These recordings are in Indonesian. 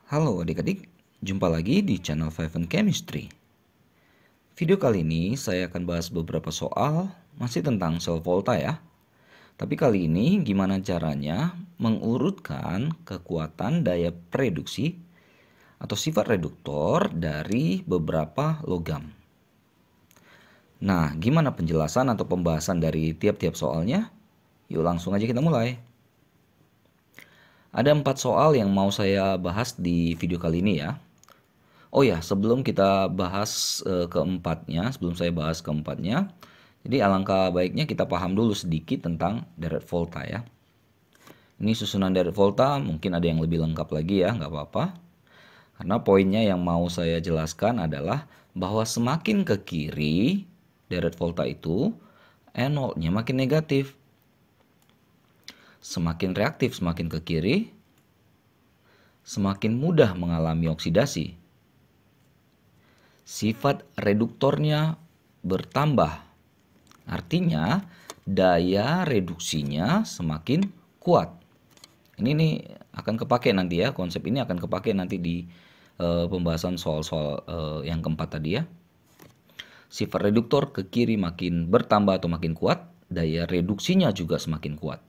Halo adik-adik, jumpa lagi di channel Five and Chemistry. Video kali ini saya akan bahas beberapa soal masih tentang sel volta ya. Tapi kali ini gimana caranya mengurutkan kekuatan daya reduksi atau sifat reduktor dari beberapa logam. Nah, gimana penjelasan atau pembahasan dari tiap-tiap soalnya? Yuk langsung aja kita mulai. Ada 4 soal yang mau saya bahas di video kali ini ya. Oh ya, sebelum kita bahas sebelum saya bahas keempatnya, jadi alangkah baiknya kita paham dulu sedikit tentang deret volta ya. Ini susunan deret volta, mungkin ada yang lebih lengkap lagi ya, nggak apa-apa. Karena poinnya yang mau saya jelaskan adalah bahwa semakin ke kiri deret volta itu, E0-nya makin negatif. Semakin reaktif semakin ke kiri, semakin mudah mengalami oksidasi. Sifat reduktornya bertambah. Artinya daya reduksinya semakin kuat. Ini nih akan kepake nanti ya, konsep ini akan kepake nanti di pembahasan soal-soal yang keempat tadi ya. Sifat reduktor ke kiri makin bertambah atau makin kuat, daya reduksinya juga semakin kuat.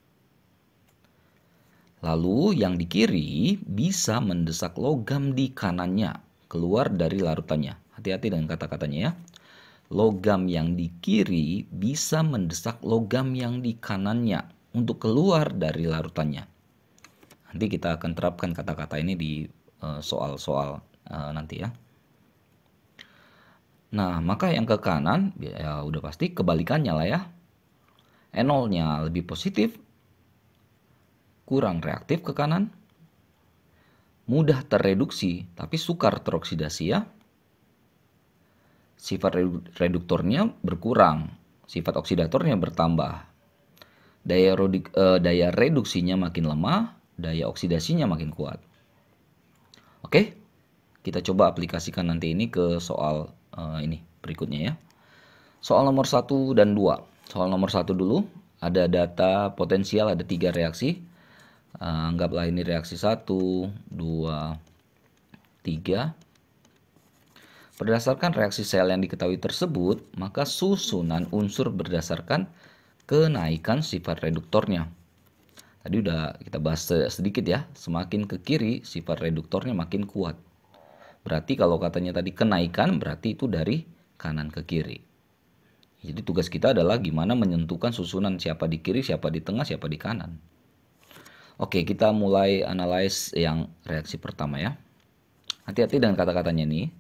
Lalu yang di kiri bisa mendesak logam di kanannya keluar dari larutannya. Hati-hati dengan kata-katanya ya. Logam yang di kiri bisa mendesak logam yang di kanannya untuk keluar dari larutannya. Nanti kita akan terapkan kata-kata ini di soal-soal nanti ya. Nah, maka yang ke kanan ya udah pasti kebalikannya lah ya. E0-nya lebih positif, kurang reaktif ke kanan, mudah terreduksi tapi sukar teroksidasi ya. Sifat reduktornya berkurang, sifat oksidatornya bertambah. Daya reduksinya makin lemah, daya oksidasinya makin kuat. Oke, kita coba aplikasikan nanti ini ke soal ini berikutnya ya. Soal nomor 1 dan 2. Soal nomor 1 dulu, ada data potensial, ada 3 reaksi. Anggaplah ini reaksi 1, 2, 3. Berdasarkan reaksi sel yang diketahui tersebut, maka susunan unsur berdasarkan kenaikan sifat reduktornya. Tadi udah kita bahas sedikit ya, semakin ke kiri sifat reduktornya makin kuat. Berarti kalau katanya tadi kenaikan, berarti itu dari kanan ke kiri. Jadi tugas kita adalah gimana menentukan susunan siapa di kiri, siapa di tengah, siapa di kanan. Oke, kita mulai analyze yang reaksi pertama ya. Hati-hati dengan kata-katanya nih.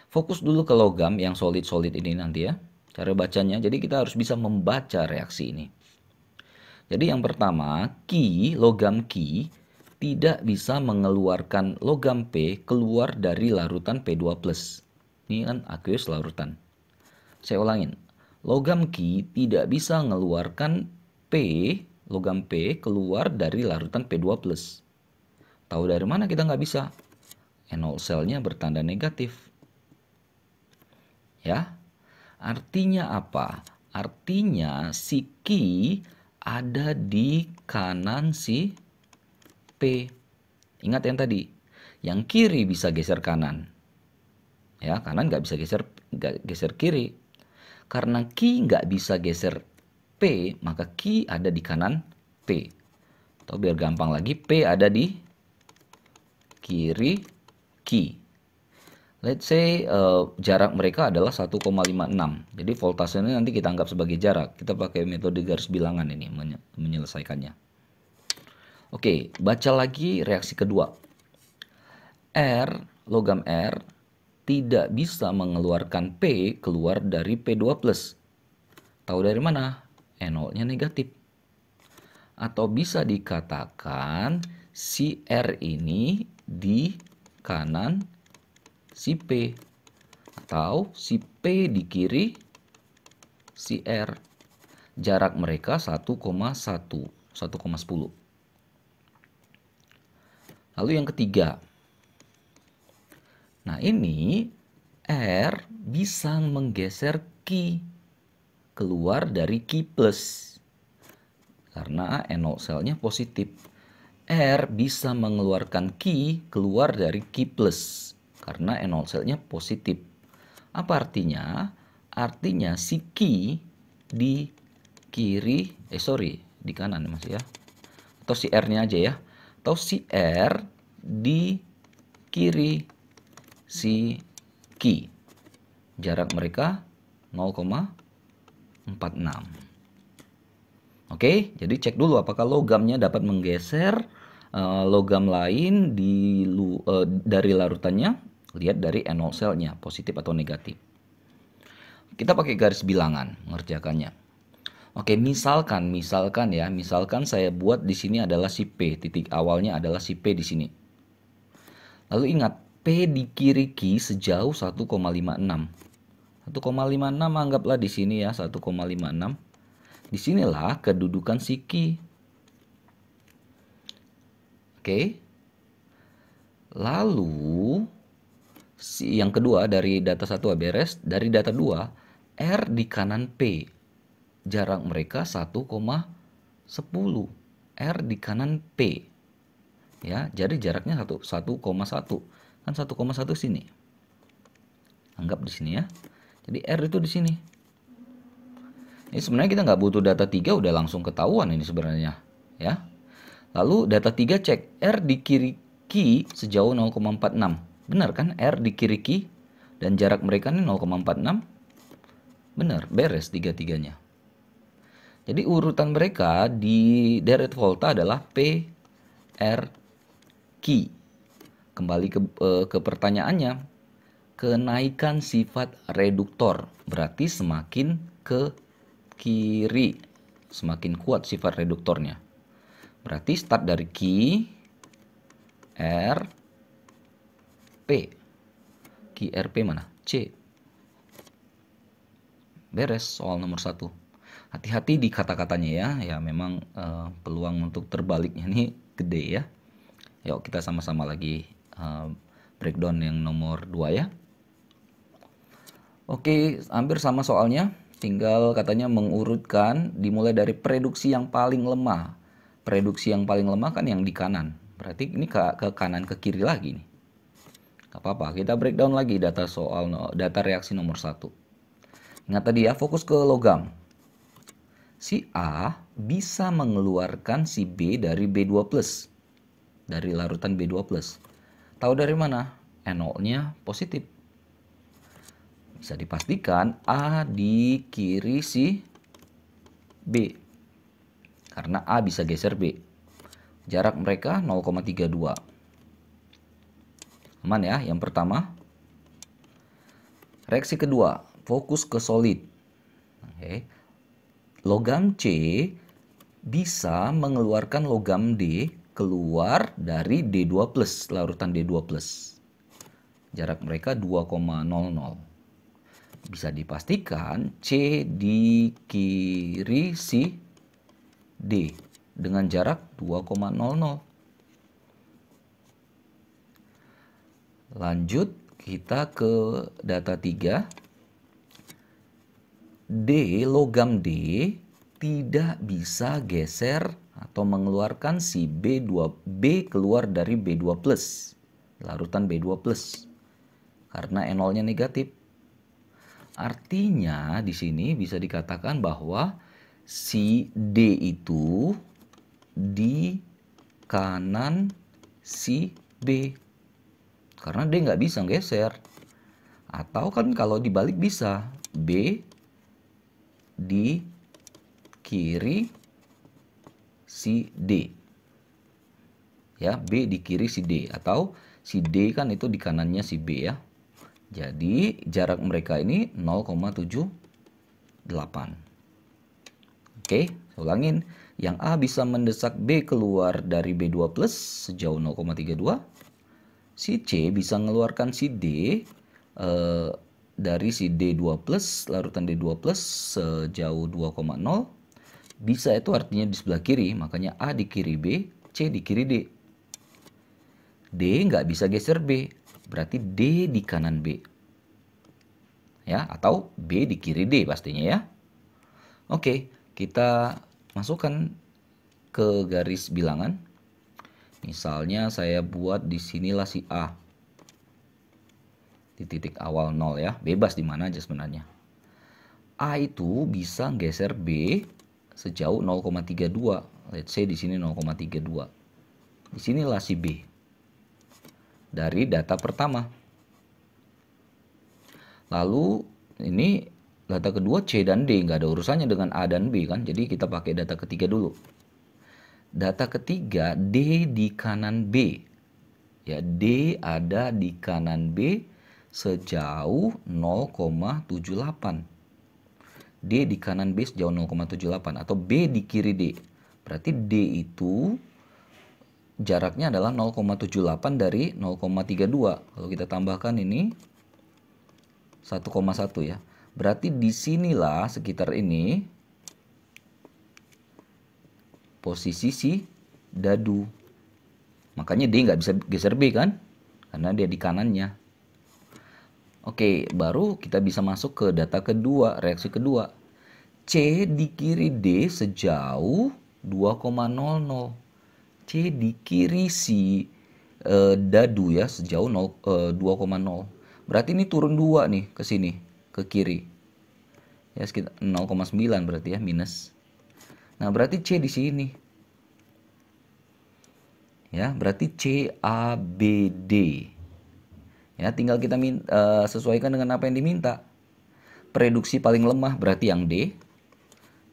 Fokus dulu ke logam yang solid-solid ini nanti ya. Cara bacanya, jadi kita harus bisa membaca reaksi ini. Jadi yang pertama, logam Ki tidak bisa mengeluarkan logam P keluar dari larutan P2+. Ini kan aqueous larutan. Saya ulangin. Logam Ki tidak bisa mengeluarkan logam P keluar dari larutan P2+. Tahu dari mana kita nggak bisa? E0 selnya bertanda negatif. Ya, artinya apa? Artinya si Ki ada di kanan si P. Ingat yang tadi, yang kiri bisa geser kanan. Ya, kanan nggak bisa geser kiri. Karena Ki nggak bisa geser P, maka Ki ada di kanan P. Atau biar gampang lagi, P ada di kiri Ki. Let's say jarak mereka adalah 1,56. Jadi voltasenya nanti kita anggap sebagai jarak. Kita pakai metode garis bilangan ini menyelesaikannya. Oke, baca lagi reaksi kedua. Logam R tidak bisa mengeluarkan P keluar dari P2+. Tahu dari mana? E0-nya negatif. Atau bisa dikatakan si R ini di kanan si P, atau si P di kiri si R. Jarak mereka 1,10. Lalu yang ketiga. Nah, ini R bisa menggeser Ki keluar dari Ki plus. Karena NO selnya positif. R bisa mengeluarkan key keluar dari key plus karena N0 cell-nya positif. Apa artinya? Artinya si key di kiri, di kanan Mas ya. Atau si R-nya aja ya. Atau si R di kiri si key. Jarak mereka 0,46. Oke, jadi cek dulu apakah logamnya dapat menggeser logam lain dari larutannya. Lihat dari N0 cell-nya, positif atau negatif. Kita pakai garis bilangan mengerjakannya. Oke, misalkan saya buat di sini adalah si P, titik awalnya adalah si P di sini. Lalu ingat, P di kiri Q sejauh 1,56. 1,56 anggaplah di sini ya, 1,56. Disinilah kedudukan si Q. Oke. Lalu yang kedua dari data 1 beres, dari data 2 R di kanan P. Jarak mereka 1,10. R di kanan P. Ya, jadi jaraknya 1,1. Kan 1,1 sini. Anggap di sini ya. Jadi R itu di sini. Ini sebenarnya kita nggak butuh data 3, udah langsung ketahuan ini sebenarnya, ya. Lalu data 3 cek R di kiri Q sejauh 0,46. Benar kan? R di kiri Q dan jarak mereka ini 0,46. Benar, beres tiga-tiganya. Jadi urutan mereka di deret volta adalah P, R, Q. Kembali ke pertanyaannya. Kenaikan sifat reduktor berarti semakin ke kiri, semakin kuat sifat reduktornya. Berarti start dari Q, R, P. Q, R, P mana? C. Beres soal nomor 1. Hati-hati di kata-katanya ya. Ya memang peluang untuk terbaliknya ini gede ya. Yuk kita sama-sama lagi breakdown yang nomor 2 ya. Oke, hampir sama soalnya. Tinggal katanya mengurutkan dimulai dari preduksi yang paling lemah. Preduksi yang paling lemah kan yang di kanan. Berarti ini ke kanan ke kiri lagi nih. Gak apa-apa, kita breakdown lagi data reaksi nomor 1. Ingat tadi ya, fokus ke logam. Si A bisa mengeluarkan si B dari B2+. Dari larutan B2+. Tahu dari mana? NO-nya positif. Bisa dipastikan A di kiri si B. Karena A bisa geser B. Jarak mereka 0,32. Aman ya, yang pertama. Reaksi kedua, fokus ke solid. Oke. Logam C bisa mengeluarkan logam D keluar dari D2+, larutan D2+. Jarak mereka 2,00. Bisa dipastikan C di kiri si D dengan jarak 2,00. Lanjut kita ke data 3. Logam D tidak bisa geser atau mengeluarkan si B keluar dari B2+, larutan B2+, karena N0-nya negatif. Artinya di sini bisa dikatakan bahwa si D itu di kanan si B. Karena D nggak bisa geser. Atau kan kalau dibalik bisa. B di kiri si D. Ya, B di kiri si D. Atau si D kan itu di kanannya si B ya. Jadi jarak mereka ini 0,78. Oke, saya ulangin. Yang A bisa mendesak B keluar dari B2+ sejauh 0,32. Si C bisa mengeluarkan si D dari si D2+, larutan D2+, sejauh 2,0. Bisa itu artinya di sebelah kiri, makanya A di kiri B, C di kiri D. D nggak bisa geser B. Berarti D di kanan B. Ya, atau B di kiri D pastinya ya. Oke, kita masukkan ke garis bilangan. Misalnya saya buat di sinilah si A. Di titik awal 0 ya. Bebas di mana aja sebenarnya. A itu bisa geser B sejauh 0,32. Let's say di sini 0,32. Di sinilah si B. Dari data pertama. Lalu ini data kedua C dan D. Nggak ada urusannya dengan A dan B kan. Jadi kita pakai data ketiga dulu. Data ketiga D di kanan B. Ya, D ada di kanan B sejauh 0,78. D di kanan B sejauh 0,78 atau B di kiri D. Berarti D itu jaraknya adalah 0,78 dari 0,32. Kalau kita tambahkan ini 1,1 ya. Berarti disinilah sekitar ini posisi si dadu. Makanya D nggak bisa geser B kan? Karena dia di kanannya. Oke, baru kita bisa masuk ke data kedua, reaksi kedua. C di kiri D sejauh 2,00. C di kiri si dadu ya sejauh 2,0. Berarti ini turun 2 nih ke sini, ke kiri. Ya sekitar 0,9 berarti ya minus. Nah, berarti C di sini. Ya, berarti C A B D. Ya, tinggal kita sesuaikan dengan apa yang diminta. Reduksi paling lemah berarti yang D.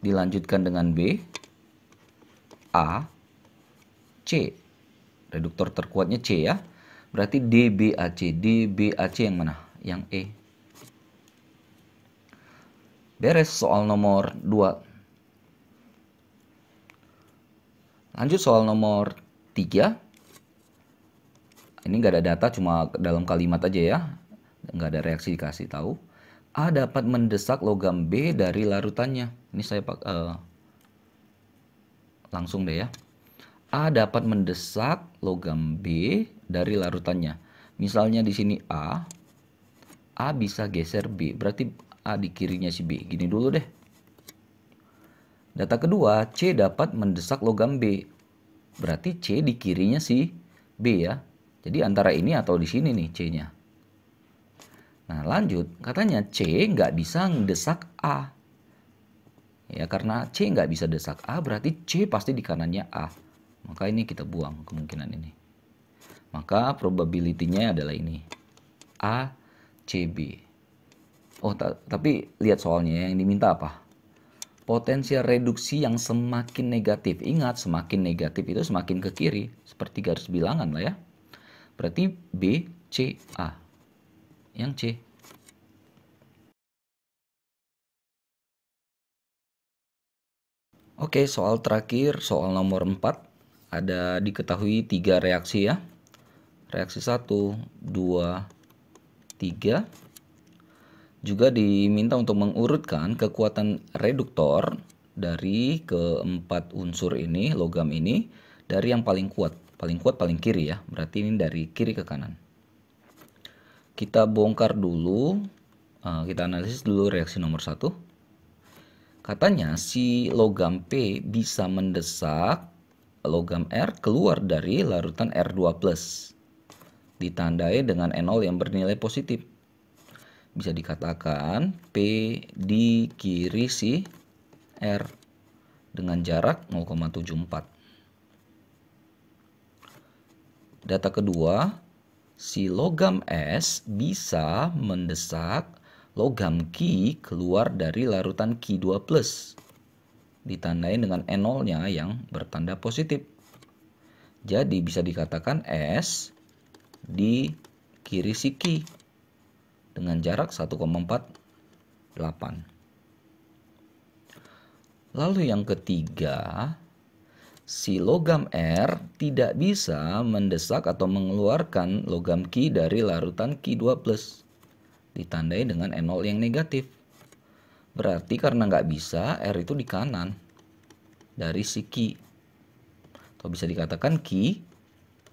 Dilanjutkan dengan B, A, C. Reduktor terkuatnya C ya. Berarti DBAC. DBAC yang mana? Yang E. Beres soal nomor 2. Lanjut soal nomor 3. Ini nggak ada data, cuma dalam kalimat aja ya. Nggak ada reaksi dikasih tahu. A dapat mendesak logam B dari larutannya. Ini saya langsung deh ya. A dapat mendesak logam B dari larutannya. Misalnya di sini A bisa geser B. Berarti A di kirinya si B. Gini dulu deh. Data kedua, C dapat mendesak logam B. Berarti C di kirinya si B ya. Jadi antara ini atau di sini nih C-nya. Nah lanjut, katanya C nggak bisa mendesak A. Ya karena C nggak bisa desak A, berarti C pasti di kanannya A. Maka ini kita buang kemungkinan ini. Maka probability-nya adalah ini. A, C, B. Oh tapi lihat soalnya yang diminta apa? Potensial reduksi yang semakin negatif. Ingat, semakin negatif itu semakin ke kiri. Seperti garis bilangan lah ya. Berarti B, C, A. Yang C. Oke, soal terakhir, soal nomor 4. Ada diketahui 3 reaksi ya. Reaksi 1, 2, 3. Juga diminta untuk mengurutkan kekuatan reduktor dari keempat unsur ini, logam ini, dari yang paling kuat. Paling kuat paling kiri ya, berarti ini dari kiri ke kanan. Kita bongkar dulu, kita analisis dulu reaksi nomor 1. Katanya si logam P bisa mendesak logam R keluar dari larutan R2+. Ditandai dengan E0 yang bernilai positif. Bisa dikatakan P di kiri si R dengan jarak 0,74. Data kedua, si logam S bisa mendesak logam Q keluar dari larutan Q2+. Ditandai dengan E0-nya yang bertanda positif. Jadi bisa dikatakan S di kiri si Q dengan jarak 1,48. Lalu yang ketiga, si logam R tidak bisa mendesak atau mengeluarkan logam Q dari larutan Q2+. Ditandai dengan E0 yang negatif. Berarti karena nggak bisa, R itu di kanan dari si Q. Atau bisa dikatakan Q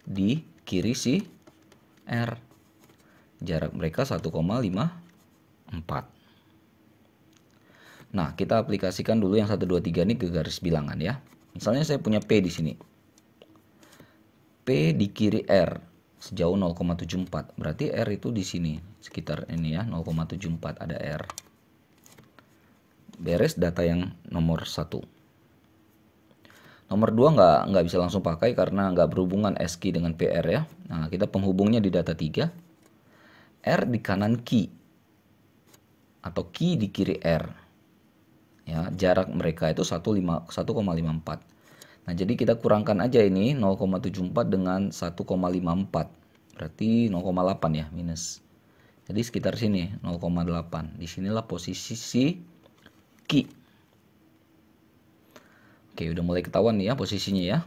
di kiri si R. Jarak mereka 1,54. Nah, kita aplikasikan dulu yang 1, 2, 3 ini ke garis bilangan ya. Misalnya saya punya P di sini. P di kiri R sejauh 0,74. Berarti R itu di sini, sekitar ini ya, 0,74 ada R. Beres data yang nomor 1. Nomor 2 nggak bisa langsung pakai karena nggak berhubungan SQ dengan PR ya. Nah, kita penghubungnya di data 3. R di kanan Q atau Q di kiri R. Ya, jarak mereka itu 1,54. Nah, jadi kita kurangkan aja ini 0,74 dengan 1,54. Berarti 0,8 ya, minus. Jadi sekitar sini 0,8. Disinilah posisi si Q. Oke, udah mulai ketahuan nih ya posisinya ya.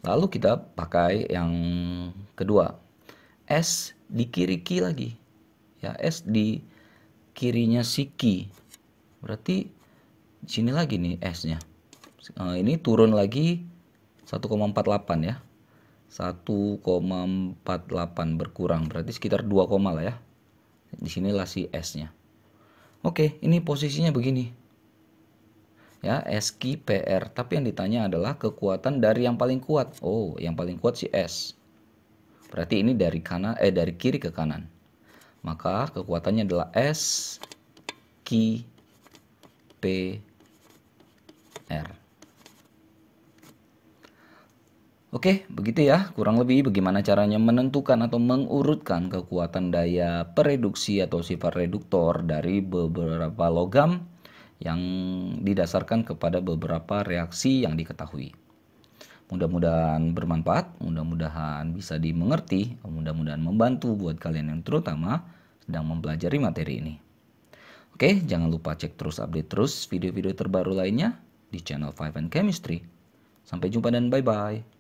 Lalu kita pakai yang kedua. S di kiri Q lagi. Ya, S di kirinya si Q. Berarti di sini lagi nih S-nya. Ini turun lagi 1,48 ya. 1,48 berkurang. Berarti sekitar 2, lah ya. Di sinilah si S-nya. Oke, ini posisinya begini. Ya, SQ PR, tapi yang ditanya adalah kekuatan dari yang paling kuat. Oh, yang paling kuat si S. Berarti ini dari dari kiri ke kanan. Maka kekuatannya adalah S Q P R. Oke, begitu ya. Kurang lebih bagaimana caranya menentukan atau mengurutkan kekuatan daya pereduksi atau sifat reduktor dari beberapa logam yang didasarkan kepada beberapa reaksi yang diketahui. Mudah-mudahan bermanfaat, mudah-mudahan bisa dimengerti, mudah-mudahan membantu buat kalian yang terutama sedang mempelajari materi ini. Oke, jangan lupa cek terus, update terus video-video terbaru lainnya di channel 5 and Chemistry. Sampai jumpa dan bye-bye.